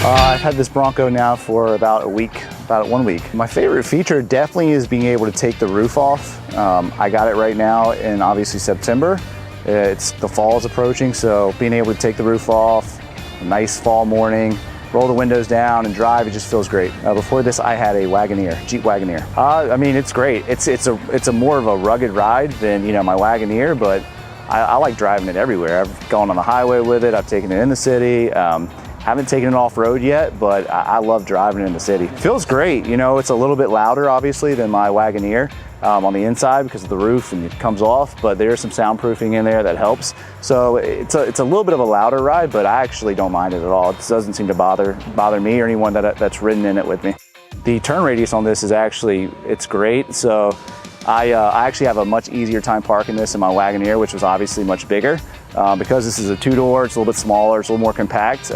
I've had this Bronco now for about 1 week. My favorite feature definitely is being able to take the roof off. I got it right now in obviously September. The fall is approaching, so being able to take the roof off, a nice fall morning, roll the windows down and drive, it just feels great. Before this, I had a Wagoneer, Jeep Wagoneer. I mean, it's great. It's a more of a rugged ride than, you know, my Wagoneer, but I like driving it everywhere. I've gone on the highway with it. I've taken it in the city. Haven't taken it off-road yet, but I love driving it in the city. Feels great. You know, it's a little bit louder, obviously, than my Wagoneer on the inside because of the roof and it comes off, but there's some soundproofing in there that helps. So it's a little bit of a louder ride, but I actually don't mind it at all. It doesn't seem to bother me or anyone that's ridden in it with me. The turn radius on this is actually, it's great. So I actually have a much easier time parking this in my Wagoneer, which was obviously much bigger. Because this is a two-door, it's a little bit smaller, it's a little more compact.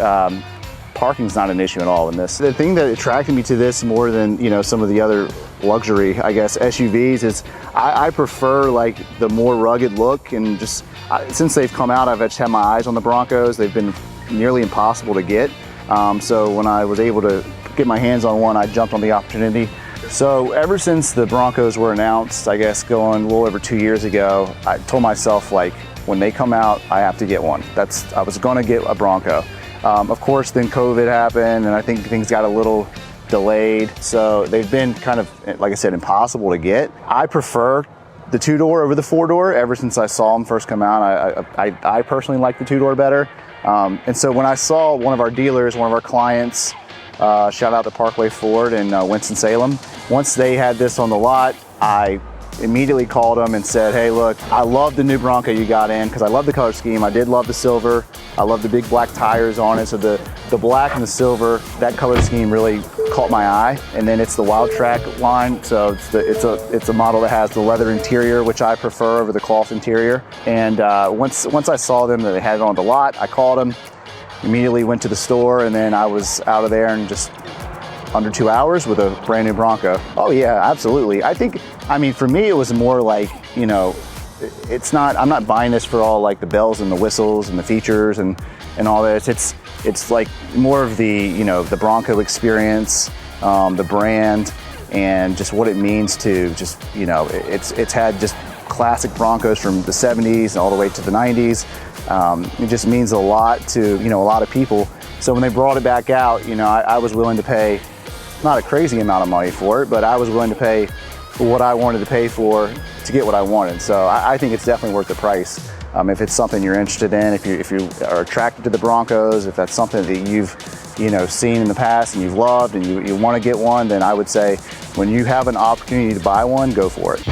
Parking's not an issue at all in this. The thing that attracted me to this more than, you know, some of the other luxury, I guess, SUVs is I prefer like the more rugged look, and just since they've come out, I've just had my eyes on the Broncos. They've been nearly impossible to get. So when I was able to get my hands on one, I jumped on the opportunity. So ever since the Broncos were announced, I guess going a little over 2 years ago, I told myself, like, when they come out, I have to get one. I was gonna get a Bronco. Of course, then COVID happened, and I think things got a little delayed. So they've been kind of, like I said, impossible to get. I prefer the two-door over the four-door. Ever since I saw them first come out, I personally like the two-door better. And so when I saw one of our dealers, one of our clients, shout out to Parkway Ford in Winston-Salem, once they had this on the lot, I immediately called them and said, hey, look, I love the new Bronco you got in because I love the color scheme. I did love the silver. I love the big black tires on it. So the black and the silver, that color scheme really caught my eye. And then it's the Wildtrak line. So it's a model that has the leather interior, which I prefer over the cloth interior. And once I saw them that they had it on the lot, I called them, immediately went to the store, and then I was out of there in just under 2 hours with a brand new Bronco. Oh yeah, absolutely. I mean, for me, it was more like, you know, I'm not buying this for all like the bells and the whistles and the features and all that. It's like more of the, you know, the Bronco experience, the brand, and just what it means to just, you know, it's had just classic Broncos from the 70s all the way to the 90s. It just means a lot to, you know, a lot of people. So when they brought it back out, you know, I was willing to pay not a crazy amount of money for it, but I was willing to pay for what I wanted to pay for to get what I wanted. So I think it's definitely worth the price. If it's something you're interested in, if you are attracted to the Broncos, if that's something that you've, you know, seen in the past and you've loved and you want to get one, then I would say when you have an opportunity to buy one, go for it.